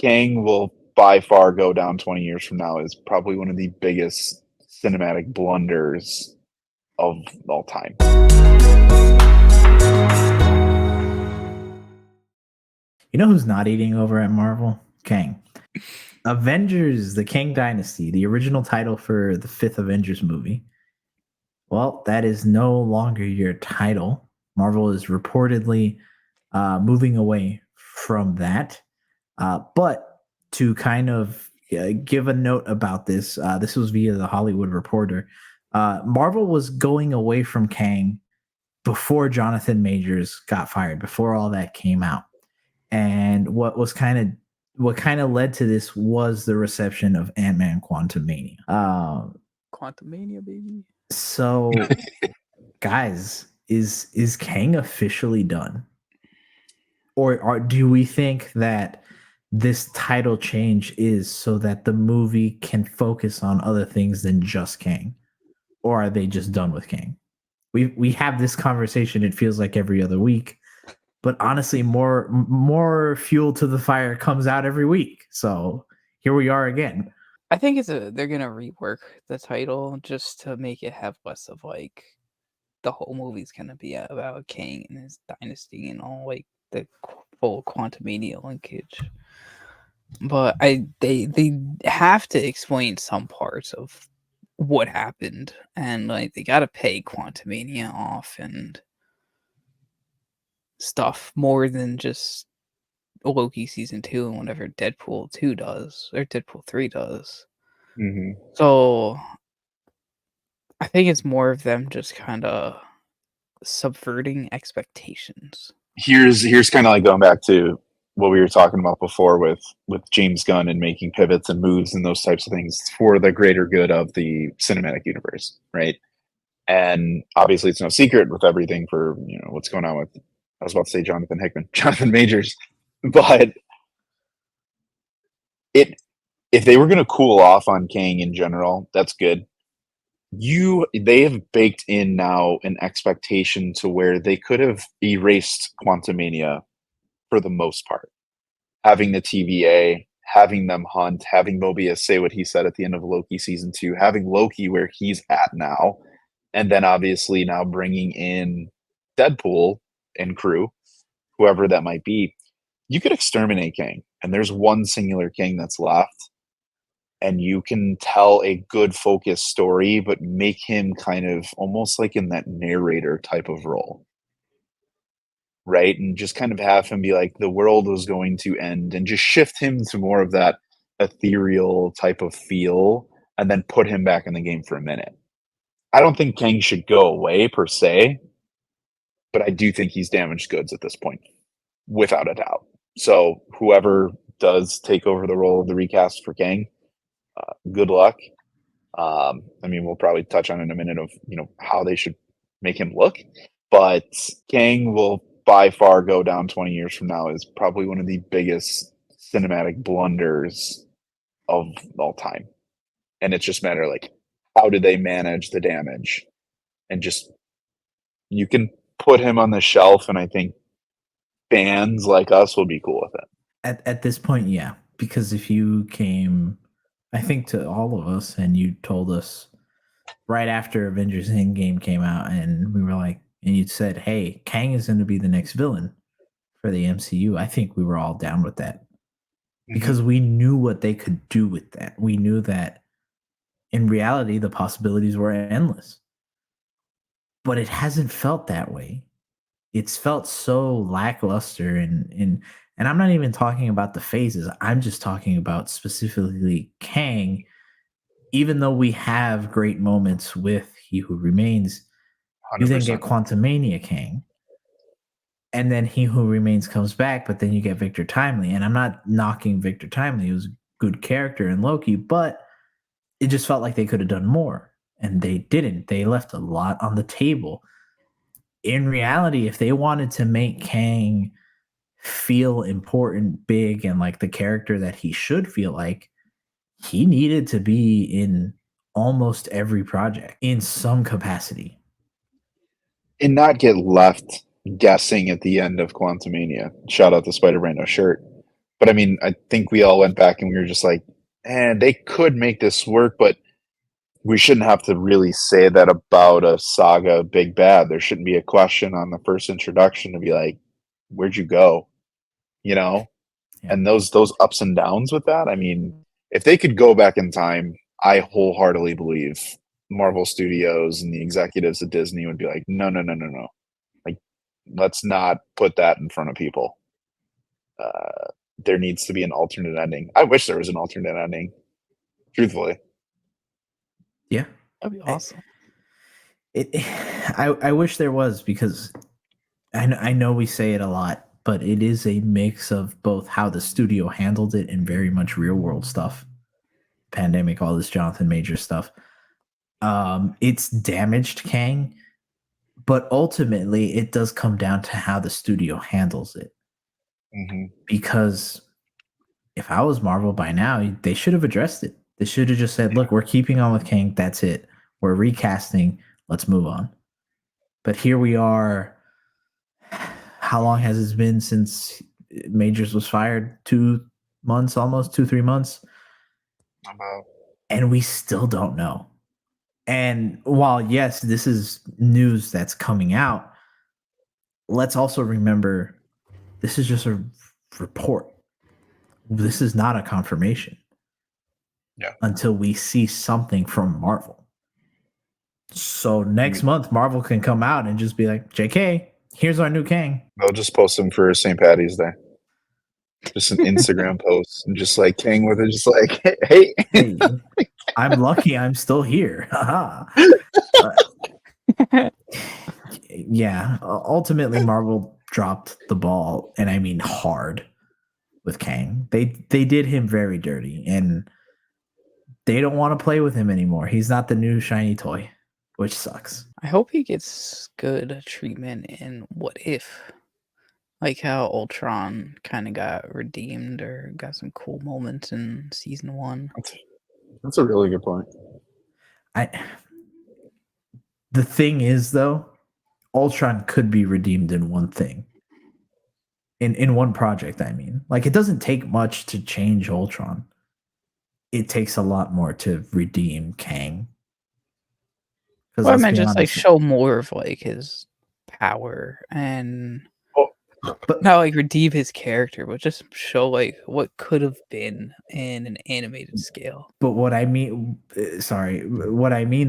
Kang will by far go down 20 years from now as probably one of the biggest cinematic blunders of all time. You know who's not eating over at Marvel? Kang. Avengers, the Kang Dynasty, the original title for the fifth Avengers movie. Well, that is no longer your title. Marvel is reportedly moving away from that. But to kind of give a note about this, this was via the Hollywood Reporter. Marvel was going away from Kang before Jonathan Majors got fired, before all that came out. And what kind of led to this was the reception of Ant-Man Quantumania. Quantumania, baby. So guys, is Kang officially done? Or do we think that this title change is so that the movie can focus on other things than just Kang? Or are they just done with Kang? We have this conversation, it feels like every other week. But honestly, more fuel to the fire comes out every week. So here we are again. I think they're gonna rework the title just to make it have less of like the whole movie's gonna be about Kang and his dynasty and all like the full Quantumania linkage. But they have to explain some parts of what happened, and like they gotta pay Quantumania off and stuff more than just Loki season 2 and whatever Deadpool 2 does or Deadpool 3 does. Mm-hmm. So I think it's more of them just kind of subverting expectations. Here's kind of like going back to what we were talking about before with James Gunn and making pivots and moves and those types of things for the greater good of the cinematic universe, right? And obviously, it's no secret with everything for what's going on with. I was about to say Jonathan Majors, but if they were going to cool off on Kang in general, that's good. They have baked in now an expectation to where they could have erased Quantumania for the most part. Having the TVA, having them hunt, having Mobius say what he said at the end of Loki season 2, having Loki where he's at now, and then obviously now bringing in Deadpool and crew, whoever that might be. You could exterminate Kang, and there's one singular Kang that's left. And you can tell a good focused story, but make him kind of almost like in that narrator type of role. Right? And just kind of have him be like, the world was going to end, and just shift him to more of that ethereal type of feel, and then put him back in the game for a minute. I don't think Kang should go away per se, but I do think he's damaged goods at this point, without a doubt. So whoever does take over the role of the recast for Kang, good luck. I mean, we'll probably touch on in a minute of how they should make him look, but Kang will by far go down 20 years from now as probably one of the biggest cinematic blunders of all time. And it's just a matter like, how do they manage the damage? And just, you can put him on the shelf, and I think fans like us will be cool with it. At this point, yeah. Because if you came, I think, to all of us and you told us right after Avengers Endgame came out, and we were like, and you said, hey, Kang is going to be the next villain for the MCU, I think we were all down with that. Because we knew what they could do with that. We knew that in reality, the possibilities were endless. But it hasn't felt that way. It's felt so lackluster, and I'm not even talking about the phases. I'm just talking about specifically Kang. Even though we have great moments with He Who Remains, 100%. You then get Quantumania Kang, and then He Who Remains comes back, but then you get Victor Timely. And I'm not knocking Victor Timely; he was a good character in Loki, but it just felt like they could have done more, and they didn't. They left a lot on the table. In reality, if they wanted to make Kang feel important, big, and like the character that he should feel like, he needed to be in almost every project in some capacity. And not get left guessing at the end of Quantumania. Shout out to Spider-Man No Shirt. But I mean, I think we all went back and we were just like, and they could make this work, but we shouldn't have to really say that about a saga big bad. There shouldn't be a question on the first introduction to be like, where'd you go? You know? Yeah. And those ups and downs with that, I mean, if they could go back in time, I wholeheartedly believe Marvel Studios and the executives at Disney would be like, no. Like, let's not put that in front of people. There needs to be an alternate ending. I wish there was an alternate ending, truthfully. Yeah. That'd be awesome. I wish there was, because I know we say it a lot, but it is a mix of both how the studio handled it and very much real world stuff. Pandemic, all this Jonathan Major stuff. It's damaged Kang, but ultimately it does come down to how the studio handles it. Mm-hmm. Because if I was Marvel by now, they should have addressed it. They should have just said, look, we're keeping on with Kang. That's it. We're recasting. Let's move on. But here we are. How long has it been since Majors was fired? 2 months, almost 2-3 months. About. And we still don't know. And while, yes, this is news that's coming out, let's also remember this is just a report. This is not a confirmation. Yeah. Until we see something from Marvel. So next month, Marvel can come out and just be like, JK, here's our new Kang. They'll just post them for St. Patty's Day. Just an Instagram post. And just like Kang with it, just like, hey. I'm lucky I'm still here. Yeah. Ultimately, Marvel dropped the ball, and I mean hard, with Kang. They did him very dirty, and they don't want to play with him anymore. He's not the new shiny toy, which sucks. I hope he gets good treatment in What If. Like how Ultron kind of got redeemed or got some cool moments in season 1. That's a really good point. The thing is, though, Ultron could be redeemed in one thing. In one project, I mean. Like, it doesn't take much to change Ultron. It takes a lot more to redeem Kang. Well, I meant just like show more of like his power and but not like redeem his character, but just show like what could have been in an animated scale. But what I mean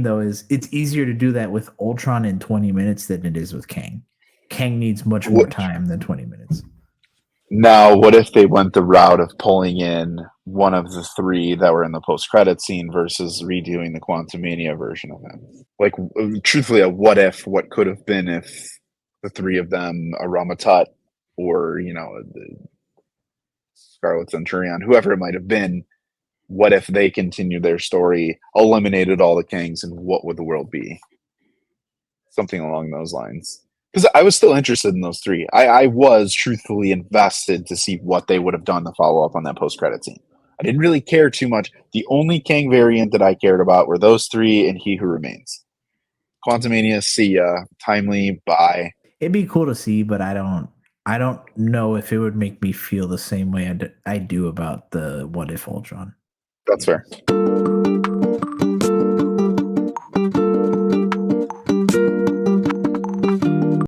though is it's easier to do that with Ultron in 20 minutes than it is with Kang. Kang needs much more time than 20 minutes. Now, what if they went the route of pulling in one of the 3 that were in the post-credit scene versus redoing the Quantumania version of him? Like, truthfully, a what if, what could have been if the 3 of them, a Ramatut, or, the Scarlet Centurion, whoever it might have been, what if they continued their story, eliminated all the Kangs, and what would the world be? Something along those lines. Because I was still interested in those 3. I was truthfully invested to see what they would have done to follow up on that post-credit scene. I didn't really care too much. The only Kang variant that I cared about were those 3 and He Who Remains. Quantumania, see ya. Timely, bye. It'd be cool to see, but I don't know if it would make me feel the same way I do about the What If Ultron. That's fair.